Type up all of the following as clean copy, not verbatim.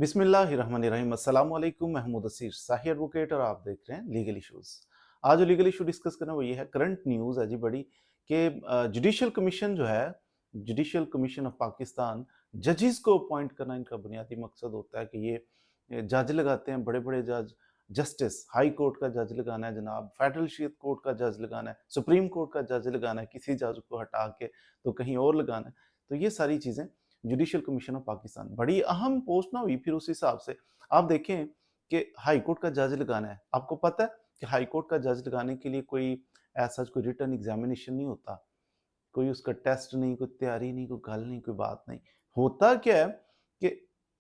बिस्मिल्लाहिर्रहमानिर्रहीम। अस्सलाम वालेकुम। महमूद असीर शाही एडवोकेट और आप देख रहे हैं लीगल इश्यूज। आज जो लीगल इशू डिस्कस करना वो ये है, करंट न्यूज़ है जी बड़ी, कि जुडिशल कमीशन जो है, जुडिशल कमीशन ऑफ पाकिस्तान, जजेस को अपॉइंट करना इनका बुनियादी मकसद होता है कि ये जज लगाते हैं, बड़े बड़े जज, जस्टिस हाई कोर्ट का जज लगाना है जनाब, फेडरल शियत कोर्ट का जज लगाना है, सुप्रीम कोर्ट का जज लगाना है, किसी जज को हटा के तो कहीं और लगाना है। तो ये सारी चीज़ें जुडिशल कमीशन ऑफ पाकिस्तान, बड़ी अहम पोस्ट ना हुई। फिर उस हिसाब से आप देखें कि हाई कोर्ट का जज लगाना है, आपको पता है कि हाई कोर्ट का जज लगाने के लिए कोई ऐसा कोई रिटन एग्जामिनेशन नहीं होता, कोई उसका टेस्ट नहीं, कोई तैयारी नहीं, कोई गल नहीं, कोई बात नहीं। होता क्या है कि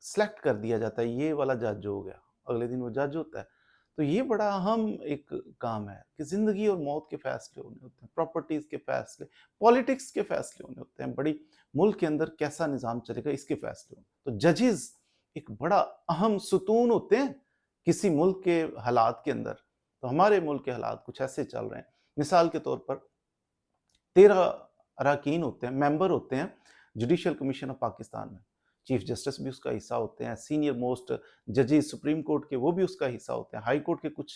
सेलेक्ट कर दिया जाता है, ये वाला जज हो गया, अगले दिन वो जज होता है। तो ये बड़ा अहम एक काम है कि जिंदगी और मौत के फैसले होने होते हैं, प्रॉपर्टीज के फैसले, पॉलिटिक्स के फैसले होने होते हैं, बड़ी मुल्क के अंदर कैसा निज़ाम चलेगा इसके फैसले होने। तो जजेस एक बड़ा अहम सुतून होते हैं किसी मुल्क के हालात के अंदर। तो हमारे मुल्क के हालात कुछ ऐसे चल रहे हैं, मिसाल के तौर पर 13 अरकान होते हैं, मेंबर होते हैं जुडिशल कमीशन ऑफ पाकिस्तान में। चीफ जस्टिस भी उसका हिस्सा होते हैं, सीनियर मोस्ट जजेस सुप्रीम कोर्ट के वो भी उसका हिस्सा होते हैं, हाई कोर्ट के कुछ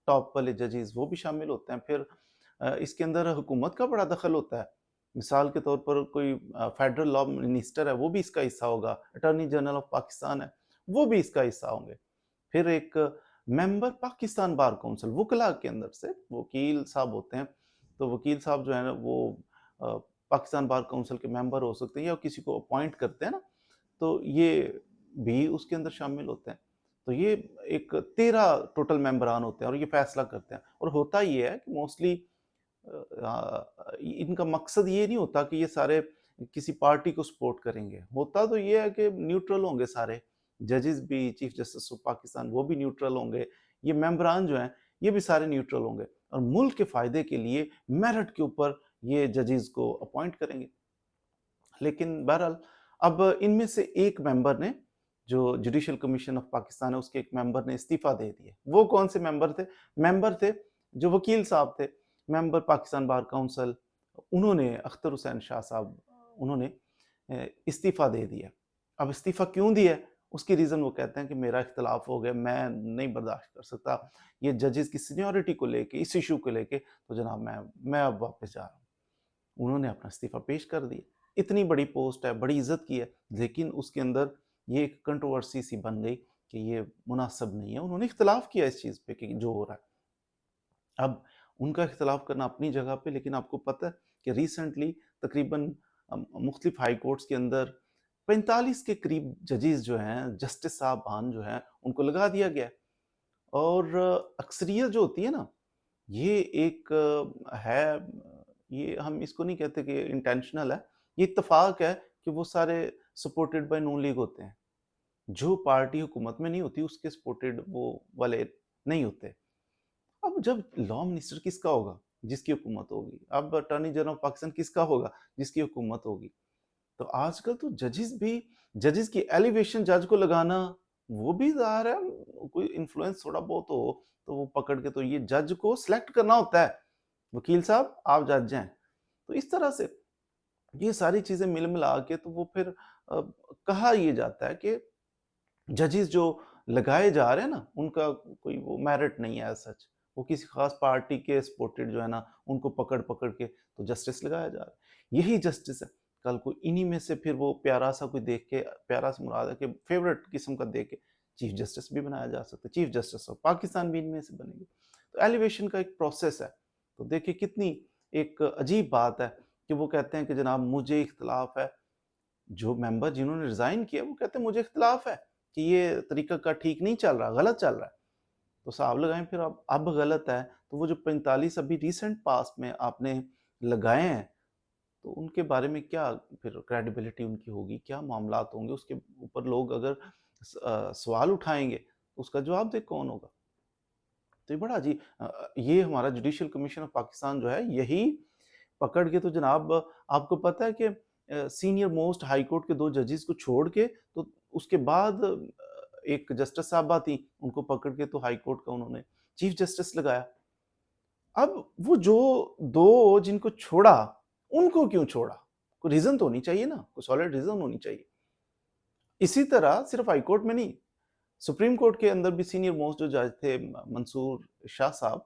टॉप वाले जजेस वो भी शामिल होते हैं। फिर इसके अंदर हुकूमत का बड़ा दखल होता है। मिसाल के तौर पर कोई फेडरल लॉ मिनिस्टर है, वो भी इसका हिस्सा होगा, अटॉर्नी जनरल ऑफ पाकिस्तान है, वो भी इसका हिस्सा होंगे। फिर एक मेंबर पाकिस्तान बार काउंसिल, वकला के अंदर से वकील साहब होते हैं। तो वकील साहब जो है ना वो पाकिस्तान बार काउंसिल के मेंबर हो सकते हैं, या किसी को अपॉइंट करते हैं ना, तो ये भी उसके अंदर शामिल होते हैं। तो ये एक 13 टोटल मेंबरान होते हैं और ये फैसला करते हैं। और होता ये है कि मोस्टली इनका मकसद ये नहीं होता कि ये सारे किसी पार्टी को सपोर्ट करेंगे। होता तो ये है कि न्यूट्रल होंगे सारे जजेस भी, चीफ जस्टिस ऑफ पाकिस्तान वो भी न्यूट्रल होंगे, ये मेंबरान जो हैं ये भी सारे न्यूट्रल होंगे और मुल्क के फ़ायदे के लिए मेरिट के ऊपर ये जजेस को अपॉइंट करेंगे। लेकिन बहरहाल अब इनमें से एक मेंबर ने, जो जुडिशल कमीशन ऑफ पाकिस्तान है उसके एक मेंबर ने इस्तीफ़ा दे दिया। वो कौन से मेंबर थे? मेंबर थे जो वकील साहब थे, मेंबर पाकिस्तान बार काउंसिल, उन्होंने अख्तर हुसैन शाह साहब, उन्होंने इस्तीफ़ा दे दिया। अब इस्तीफ़ा क्यों दिया? उसकी रीज़न वो कहते हैं कि मेरा इख्तिलाफ़ हो गया, मैं नहीं बर्दाश्त कर सकता ये जजेस की सीनियरिटी को लेके, इस इशू को लेके, तो जनाब मैं अब वापस जा रहा हूँ। उन्होंने अपना इस्तीफ़ा पेश कर दिया। इतनी बड़ी पोस्ट है, बड़ी इज़्ज़त की है, लेकिन उसके अंदर ये एक कंट्रोवर्सी सी बन गई कि ये मुनासिब नहीं है। उन्होंने इख्तिलाफ़ किया इस चीज़ पे कि जो हो रहा है। अब उनका इख्तिलाफ़ करना अपनी जगह पे, लेकिन आपको पता है कि रिसेंटली तकरीबन मुख्तलिफ हाई कोर्ट्स के अंदर 45 के करीब जजेस जो हैं, जस्टिस साहबान जो हैं, उनको लगा दिया गया है। और अक्सरियत जो होती है ना, ये एक है, ये हम इसको नहीं कहते कि इंटेंशनल है, ये इत्तेफाक है कि वो सारे सपोर्टेड बाय नून लीग होते हैं। जो पार्टी हुकूमत में नहीं होती उसके सपोर्टेड वो वाले नहीं होते। अब जब लॉ मिनिस्टर किसका होगा? जिसकी हुकूमत होगी। अब अटॉर्नी जनरल ऑफ पाकिस्तान किसका होगा? जिसकी हुकूमत होगी। तो आजकल तो जजेस भी, जजेस की एलिवेशन जज को लगाना, वो भी ज़ाहिर है कोई इन्फ्लुएंस थोड़ा बहुत हो तो वो पकड़ के, तो ये जज को सिलेक्ट करना होता है, वकील साहब आप जज हैं। तो इस तरह से ये सारी चीज़ें मिल मिला के तो वो फिर कहा ये जाता है कि जजेस जो लगाए जा रहे हैं ना, उनका कोई वो मेरिट नहीं है एज़ सच। वो किसी खास पार्टी के सपोर्टेड जो है ना, उनको पकड़ पकड़ के तो जस्टिस लगाया जा रहा है। यही जस्टिस है, कल को इन्हीं में से फिर वो प्यारा सा कोई देख के, प्यारा से मुराद है कि फेवरेट किस्म का देख के चीफ जस्टिस भी बनाया जा सकता है। चीफ जस्टिस ऑफ पाकिस्तान भी इनमें से बनेंगे। तो एलिवेशन का एक प्रोसेस है। तो देखिए कितनी एक अजीब बात है कि वो कहते हैं कि जनाब मुझे इख्तिलाफ है। जो मेंबर जिन्होंने रिजाइन किया वो कहते हैं मुझे इख्तिलाफ है कि ये तरीका का ठीक नहीं चल रहा, गलत चल रहा है। तो साहब लगाएं फिर, अब गलत है तो वो जो 45 अभी रिसेंट पास्ट में आपने लगाए हैं, तो उनके बारे में क्या फिर क्रेडिबिलिटी उनकी होगी, क्या मामलात होंगे उसके ऊपर? लोग अगर सवाल उठाएंगे तो उसका जवाब दे कौन होगा? तो ये बड़ा अजीब, ये हमारा जुडिशल कमीशन ऑफ पाकिस्तान जो है, यही पकड़ के तो जनाब, आपको पता है कि सीनियर मोस्ट हाई कोर्ट के 2 जजेस को छोड़ के, तो उसके बाद एक जस्टिस साहबा थी, उनको पकड़ के तो हाई कोर्ट का उन्होंने चीफ जस्टिस लगाया। अब वो जो 2 जिनको छोड़ा, उनको क्यों छोड़ा? कोई रीज़न तो होनी चाहिए ना, कोई सॉलिड रीज़न होनी चाहिए। इसी तरह सिर्फ हाई कोर्ट में नहीं, سپریم کورٹ کے اندر بھی سینئر موسٹ جو جج تھے منصور شاہ صاحب،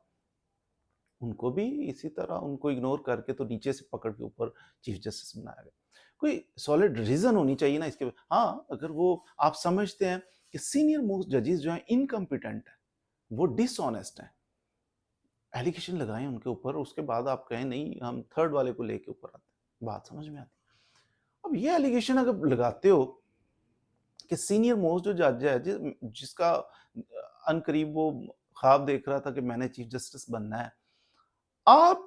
ان کو بھی اسی طرح ان کو اگنور کر کے تو نیچے سے پکڑ کے اوپر چیف جسٹس بنایا گیا. کوئی سالڈ ریزن ہونی چاہیے نا اس کے. ہاں اگر وہ آپ سمجھتے ہیں کہ سینئر موسٹ ججز جو ہیں انکمپیٹنٹ ہیں، وہ ڈس آنیسٹ ہیں، ایلیگیشن لگائیں ان کے اوپر، اس کے بعد آپ کہیں نہیں ہم تھرڈ والے کو لے کے اوپر آتے ہیں، بات سمجھ میں آتی. اب یہ ایلیگیشن اگر لگاتے ہو کہ سینئر موسٹ جو جج ہے جس کا ان قریب وہ خواب دیکھ رہا تھا کہ میں نے چیف جسٹس بننا ہے، آپ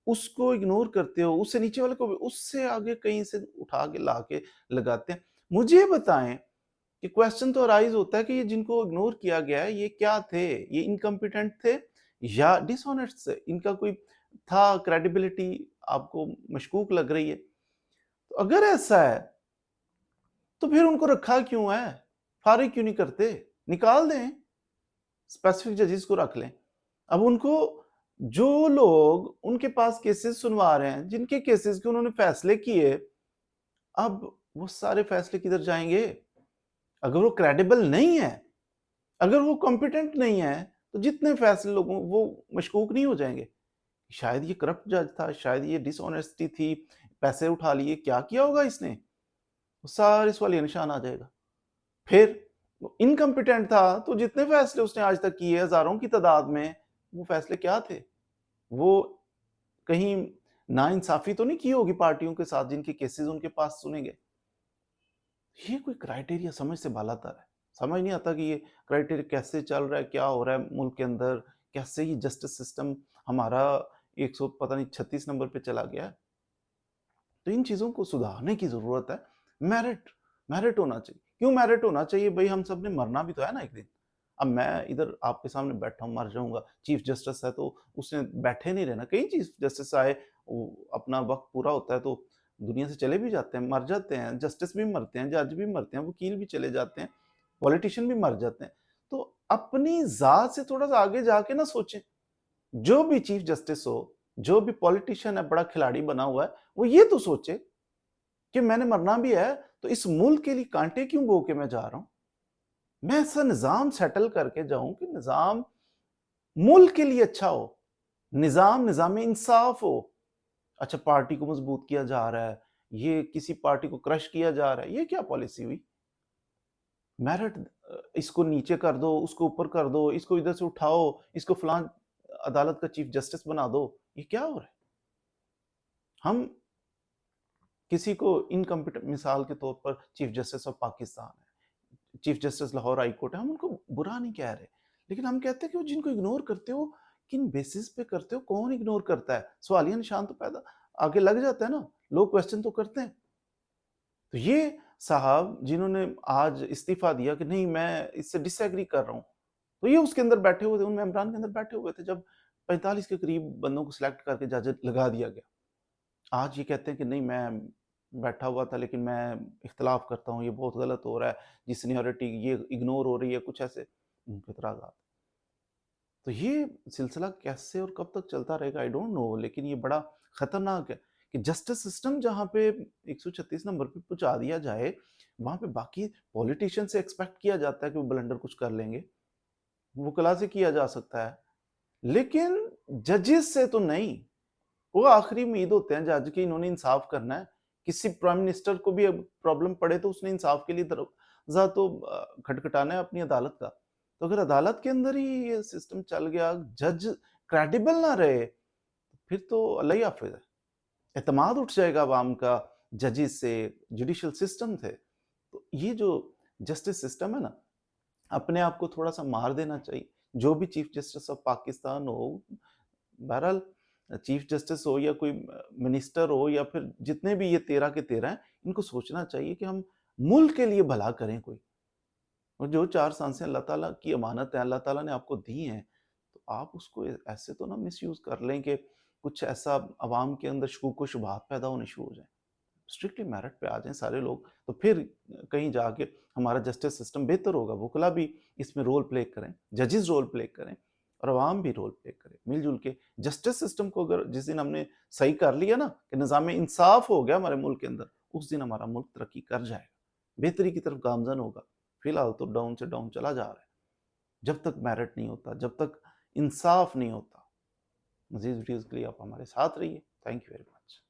اس کو اگنور کرتے ہو، اس سے نیچے والے کو بھی اس سے آگے کہیں سے اٹھا کے لا کے لگاتے ہیں. مجھے بتائیں کہ کویسچن تو رائز ہوتا ہے کہ یہ جن کو اگنور کیا گیا ہے یہ کیا تھے؟ یہ انکمپیٹنٹ تھے یا ڈس آنیسٹ تھے؟ ان کا کوئی تھا کریڈیبلٹی آپ کو مشکوک لگ رہی ہے؟ تو اگر ایسا ہے تو پھر ان کو رکھا کیوں ہے؟ فارغ کیوں نہیں کرتے؟ نکال دیں، اسپیسیفک ججز کو رکھ لیں. اب ان کو جو لوگ ان کے پاس کیسز سنوا رہے ہیں، جن کے کیسز کے انہوں نے فیصلے کیے، اب وہ سارے فیصلے کدھر جائیں گے؟ اگر وہ کریڈیبل نہیں ہے، اگر وہ کمپیٹنٹ نہیں ہے، تو جتنے فیصلے لوگوں وہ مشکوک نہیں ہو جائیں گے؟ شاید یہ کرپٹ جج تھا، شاید یہ ڈس آنیسٹی تھی، پیسے اٹھا لیے، کیا کیا ہوگا اس نے؟ سارے سوال یہ نشان آ جائے گا. پھر انکمپیٹنٹ تھا تو جتنے فیصلے اس نے آج تک کیے ہزاروں کی تعداد میں، وہ فیصلے کیا تھے؟ وہ کہیں نا انصافی تو نہیں کی ہوگی پارٹیوں کے ساتھ جن کے کیسز ان کے پاس سنیں گے؟ یہ کوئی کرائٹیریا سمجھ سے بالا تر ہے. سمجھ نہیں آتا کہ یہ کرائٹیریا کیسے چل رہا ہے، کیا ہو رہا ہے ملک کے اندر، کیسے یہ جسٹس سسٹم ہمارا 136 نمبر پہ چلا گیا ہے. تو ان چیزوں کو سدھارنے کی ضرورت ہے. میرٹ ہونا چاہیے. کیوں میرٹ ہونا چاہیے؟ بھائی ہم سب نے مرنا بھی تو ہے نا ایک دن. اب میں ادھر آپ کے سامنے بیٹھا ہوں، مر جاؤں گا. چیف جسٹس ہے تو اس نے بیٹھے نہیں رہنا. کئی چیف جسٹس آئے، اپنا وقت پورا ہوتا ہے تو دنیا سے چلے بھی جاتے ہیں، مر جاتے ہیں. جسٹس بھی مرتے ہیں، جج بھی مرتے ہیں، وکیل بھی چلے جاتے ہیں، پولیٹیشین بھی مر جاتے ہیں. تو اپنی ذات سے تھوڑا سا آگے جا کے نہ سوچیں. جو بھی چیف جسٹس ہو، جو بھی پولیٹیشین ہے، بڑا کھلاڑی بنا ہوا ہے، وہ یہ تو سوچے کہ میں نے مرنا بھی ہے تو اس ملک کے لیے کانٹے کیوں بو کے میں جا رہا ہوں. میں ایسا نظام سیٹل کر کے جاؤں کہ نظام ملک کے لیے اچھا ہو، نظام انصاف ہو. اچھا پارٹی کو مضبوط کیا جا رہا ہے، یہ کسی پارٹی کو کرش کیا جا رہا ہے، یہ کیا پالیسی ہوئی؟ میرٹ اس کو نیچے کر دو، اس کو اوپر کر دو، اس کو ادھر سے اٹھاؤ، اس کو فلان عدالت کا چیف جسٹس بنا دو. یہ کیا ہو رہا ہے؟ ہم کسی کو انکمپیٹنٹ، مثال کے طور پر چیف جسٹس آف پاکستان ہے، chief justice Lahore high court ہے، ہم ان کو برا نہیں کہہ رہے، لیکن ہم کہتے ہیں کہ وہ جن کو اگنور کرتے ہو کن بیسس پہ کرتے ہو، کون اگنور کرتا ہے؟ سوالیہ نشان تو پیدا آگے لگ جاتا ہے نا، لوگ کویسچن تو کرتے ہیں. تو یہ صاحب جنہوں نے آج استعفیٰ دیا کہ نہیں میں اس سے ڈس ایگری کر رہا ہوں، تو یہ اس کے اندر بیٹھے ہوئے تھے، ان ممبران کے اندر بیٹھے ہوئے تھے جب 45 کے قریب بندوں کو سلیکٹ کر کے جج لگا دیا گیا. آج یہ کہتے ہیں کہ نہیں میں بیٹھا ہوا تھا لیکن میں اختلاف کرتا ہوں، یہ بہت غلط ہو رہا ہے، جی سینیورٹی یہ اگنور ہو رہی ہے، کچھ ایسے ان کے اعتراضات. تو یہ سلسلہ کیسے اور کب تک چلتا رہے گا آئی ڈونٹ نو، لیکن یہ بڑا خطرناک ہے کہ جسٹس سسٹم جہاں پہ 136 نمبر پہ پہنچا دیا جائے، وہاں پہ باقی پولیٹیشین سے ایکسپیکٹ کیا جاتا ہے کہ وہ بلنڈر کچھ کر لیں گے، وکلا سے کیا جا سکتا ہے، لیکن ججز سے تو نہیں. وہ آخری امید ہوتے ہیں جج کے، انہوں نے انصاف کرنا ہے. کسی پرائم منسٹر کو بھی پرابلم پڑے تو اس نے انصاف کے لیے دروازہ تو کھٹکھٹانا ہے اپنی عدالت کا. تو اگر عدالت کے اندر ہی یہ سسٹم چل گیا، جج کریڈیبل نہ رہے، پھر تو اللہ ہی حافظ ہے. اعتماد اٹھ جائے گا عوام کا ججز سے، جوڈیشل سسٹم سے. تو یہ جو جسٹس سسٹم ہے نا، اپنے آپ کو تھوڑا سا مار دینا چاہیے. جو بھی چیف جسٹس آف پاکستان ہو، بہرحال چیف جسٹس ہو یا کوئی منسٹر ہو یا پھر جتنے بھی یہ 13 کے 13 ہیں، ان کو سوچنا چاہیے کہ ہم ملک کے لیے بھلا کریں کوئی. اور جو 4 سانسیں اللہ تعالیٰ کی امانت ہیں، اللہ تعالیٰ نے آپ کو دی ہیں، تو آپ اس کو ایسے تو نہ مس یوز کر لیں کہ کچھ ایسا عوام کے اندر شکوک و شبہات پیدا ہونے شروع ہو جائیں. اسٹرکٹلی میرٹ پہ آ جائیں سارے لوگ، تو پھر کہیں جا کے ہمارا جسٹس سسٹم بہتر ہوگا. وکلا بھی اس میں رول پلے کریں، ججز رول پلے کریں، اور عوام بھی رول پلے کرے مل جل کے. جسٹس سسٹم کو اگر جس دن ہم نے صحیح کر لیا نا کہ نظام انصاف ہو گیا ہمارے ملک کے اندر، اس دن ہمارا ملک ترقی کر جائے گا، بہتری کی طرف گامزن ہوگا. فی الحال تو ڈاؤن سے ڈاؤن چلا جا رہا ہے. جب تک میرٹ نہیں ہوتا، جب تک انصاف نہیں ہوتا. مزید ویڈیوز کے لیے آپ ہمارے ساتھ رہیے. Thank you very much.